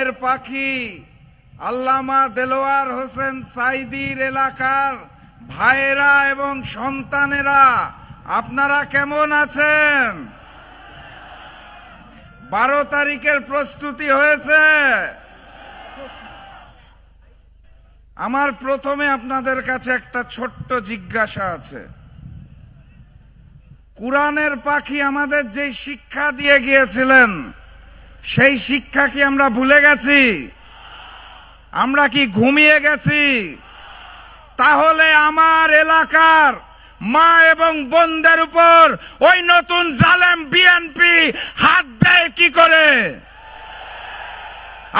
কুরআনের পাখি আল্লামা দেলোয়ার হোসেন সাঈদীর এলাকার ভাইয়েরা এবং সন্তানেরা, আপনারা কেমন আছেন? 12 তারিখের প্রস্তুতি হয়েছে? আমার প্রথমে আপনাদের কাছে একটা ছোট্ট জিজ্ঞাসা আছে। কুরআনের পাখি আমাদের যে শিক্ষা দিয়ে গিয়েছিলেন, সেই শিক্ষা কি আমরা ভুলে গেছি? আমরা কি ঘুমিয়ে গেছি? তাহলে আমার এলাকার মা এবং বোনদের উপর ওই নতুন জালেম বিএনপি হাত দেয় কি করে?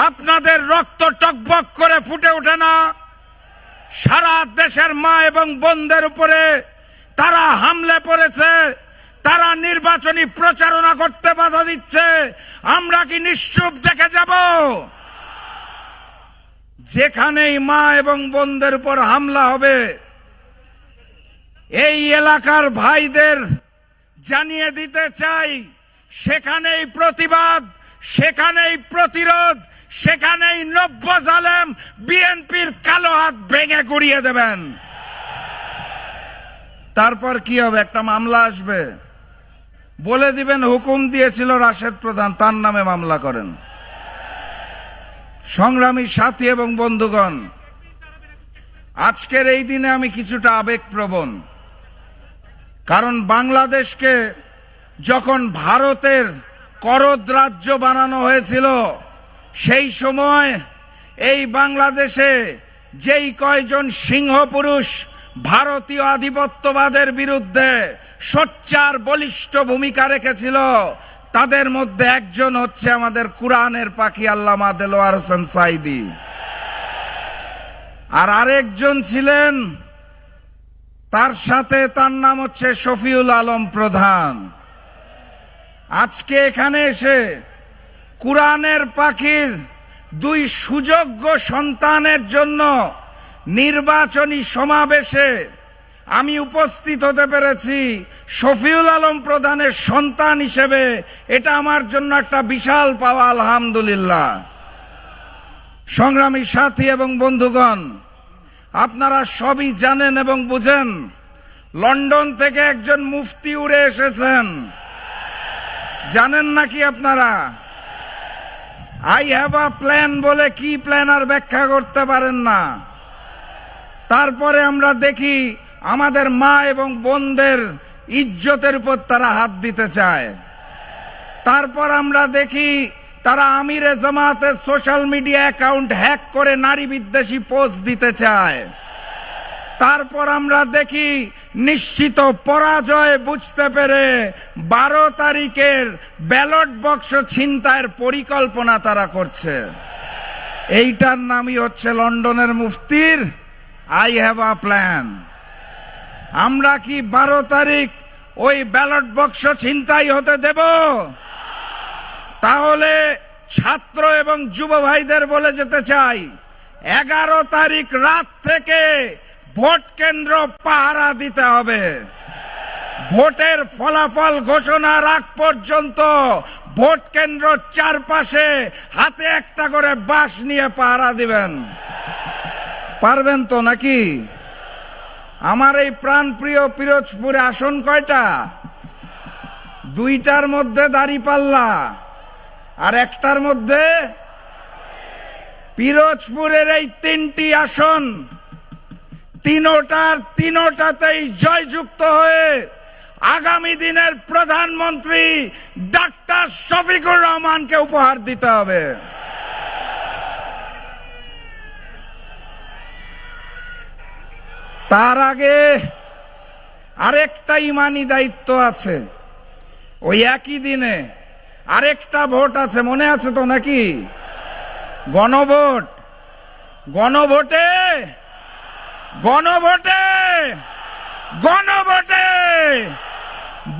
আপনাদের রক্ত টকবক করে ফুটে ওঠে না? সারা দেশের মা এবং বোনদের উপরে তারা হামলে পড়েছে, তারা নির্বাচনী প্রচারণা করতে বাধা দিচ্ছে। আমরা কি নিশ্চুপ দেখে যাব? যেখানেই মা এবং বোনদের উপর হামলা হবে, এই এলাকার ভাইদের জানিয়ে দিতে চাই, সেখানেই প্রতিবাদ, সেখানেই প্রতিরোধ, সেখানেই নব্য জালেম বিএনপির কালো হাত ভেঙে গুড়িয়ে দেবেন। তারপর কি হবে? একটা মামলা আসবে, বলে দিবেন হুকুম দিয়েছিল রাশেদ প্রধান, তার নামে মামলা করেন। সংগ্রামী সাথী এবং বন্ধুগণ, আজকের এই দিনে আমি কিছুটা আবেগপ্রবণ। কারণ বাংলাদেশকে যখন ভারতের করদ রাজ্য বানানো হয়েছিল, সেই সময় এই বাংলাদেশে যেই কয়জন সিংহ পুরুষ ভারতীয় আধিপত্যবাদের বিরুদ্ধে সোচ্চার বলিষ্ঠ ভূমিকা রেখেছিল, তাদের মধ্যে একজন হচ্ছে আমাদের কুরআনের পাখি আল্লামা দেলোয়ার হোসেন সাঈদী। আর আরেকজন ছিলেন তার সাথে, তার নাম হচ্ছে শফিউল আলম প্রধান। আজকে এখানে এসে কুরআনের পাখির 2 সুযোগ্য সন্তানের জন্য নির্বাচনী সমাবেশে আমি উপস্থিত হতে পেরেছি শফিউল আলম প্রধানের সন্তান হিসেবে। এটা আমার জন্য একটা বিশাল পাওয়া, আলহামদুলিল্লাহ। সংগ্রামী সাথী এবং বন্ধুগণ, আপনারা সবই জানেন এবং বুঝেন, লন্ডন থেকে একজন মুফতি উড়ে এসেছেন। জানেন নাকি আপনারা? আই হ্যাভ আ প্ল্যান বলে কি প্ল্যান আর ব্যাখ্যা করতে পারেন না। তারপরে আমরা দেখি আমাদের মা এবং বোনদের ইজ্জতের উপর তারা হাত দিতে চায়। তারপর আমরা দেখি তারা আমিরে জামাতের সোশ্যাল মিডিয়া অ্যাকাউন্ট হ্যাক করে নারী বিদ্বেষী পোস্ট দিতে চায়। তারপর আমরা দেখি নিশ্চিত পরাজয় বুঝতে পেরে 12 তারিখের ব্যালট বক্স ছিনতাইয়ের পরিকল্পনা তারা করছে। এইটার নামই হচ্ছে লন্ডনের মুফতির আই হ্যাভ আ প্ল্যান। আমরা কি 12 তারিখ ওই ব্যালট বক্স ছিনতাই হতে দেব? তাহলে ছাত্র এবং যুব ভাইদের বলে যেতে চাই, 11 তারিখ রাত থেকে ভোট কেন্দ্র পাহারা দিতে হবে। ভোটের ফলাফল ঘোষণার আগ পর্যন্ত ভোট কেন্দ্র চারপাশে হাতে একটা করে বাঁশ নিয়ে পাহারা দিবেন। পারবেন তো নাকি? আমার এই প্রাণপ্রিয় পিরোজপুরে আসন কয়টা? 2টার মধ্যে দাঁড়িপাল্লা আর 1টার মধ্যে। পিরোজপুরের এই 3টি আসন, তিনোটাতেই জয়যুক্ত হয়ে আগামী দিনের প্রধানমন্ত্রী ডাক্তার শফিকুর রহমানকে উপহার দিতে হবে। তার আগে আরেকটা ইমানি দায়িত্ব আছে। ওই একই দিনে আরেকটা ভোট আছে, মনে আছে তো নাকি? গণভোট। গণভোটে গণভোটে গণভোটে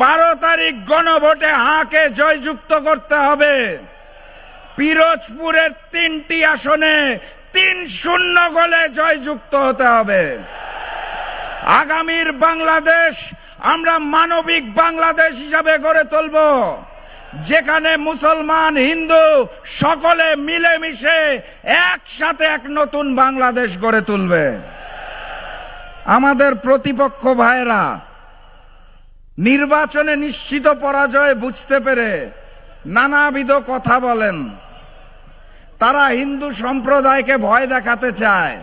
12 তারিখ গণভোটে হাকে জয়যুক্ত করতে হবে। পিরোজপুরের 3টি আসনে 3-0 গোলে জয়যুক্ত হতে হবে। আগামীর বাংলাদেশ আমরা মানবিক বাংলাদেশ হিসাবে গড়ে তুলব। যেখানে মুসলমান হিন্দু সকলে মিলেমিশে একসাথে এক নতুন বাংলাদেশ গড়ে তুলবে। আমাদের প্রতিপক্ষ ভাইরা নির্বাচনে নিশ্চিত পরাজয় বুঝতে পেরে নানাবিধ কথা বলেন। তারা হিন্দু সম্প্রদায়কে ভয় দেখাতে চায়।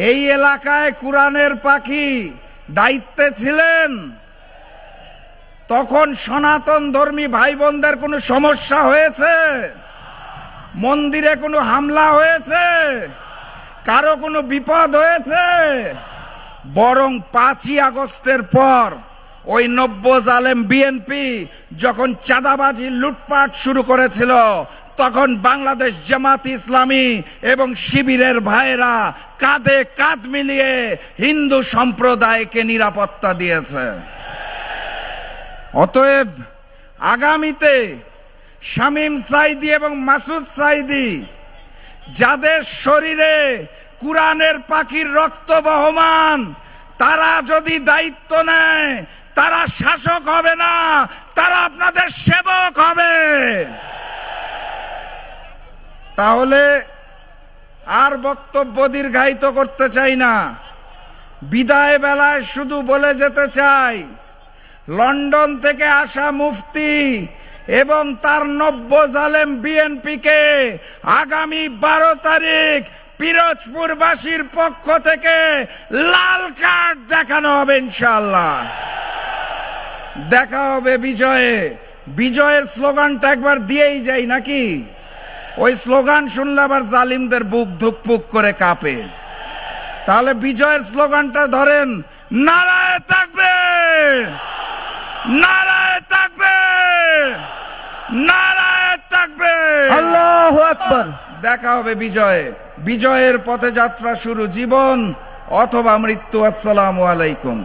এই এলাকায় কুরআনের পাখি দায়িত্বে ছিলেন, তখন সনাতন ধর্মী ভাই বোনদের কোনো সমস্যা হয়েছে? মন্দিরে কোনো হামলা হয়েছে? কারো কোনো বিপদ হয়েছে? বরং 5ই আগস্টের পর ওই নব্য জালেম বিএনপি যখন চাঁদাবাজি লুটপাট শুরু করেছিল, তখন বাংলাদেশ জামাত ইসলামী এবং শিবিরের ভাইরা কাঁধে কাঁধ মিলিয়ে হিন্দু সম্প্রদায়কে নিরাপত্তা দিয়েছে। অতএব আগামীতে শামীম সাঈদী এবং মাসুদ সাঈদী, যাদের শরীরে কুরআনের পাখির রক্ত বহমান, তারা যদি দায়িত্ব নেয়, তারা শাসক হবে না, তারা আপনাদের সেবক হবে। তাহলে আর বক্তব্য দীর্ঘায়িত করতে চাই না। বিদায় বেলায় শুধু বলে যেতে চাই, লন্ডন থেকে আসা মুফতি এবং তার নব্য জালেম বিএনপিকে আগামী 12 তারিখ পিরোজপুরবাসীর পক্ষ থেকে লাল কার্ড দেখানো হবে। ইনশাআল্লাহ দেখা হবে বিজয়ে। বিজয়ের স্লোগানটা একবার দিয়েই যাই নাকি? ওই স্লোগান শুনলে আবার জালিমদের বুক ধুকপুক করে কাঁপে। তাহলে বিজয়ের স্লোগানটা ধরেন, নারায়ে তাকবীর, নারায়ে তাকবীর, নারায়ে তাকবীর, আল্লাহু আকবার। দেখা হবে বিজয়ে। বিজয়ের পথে যাত্রা শুরু, জীবন অথবা মৃত্যু। আসসালামু আলাইকুম।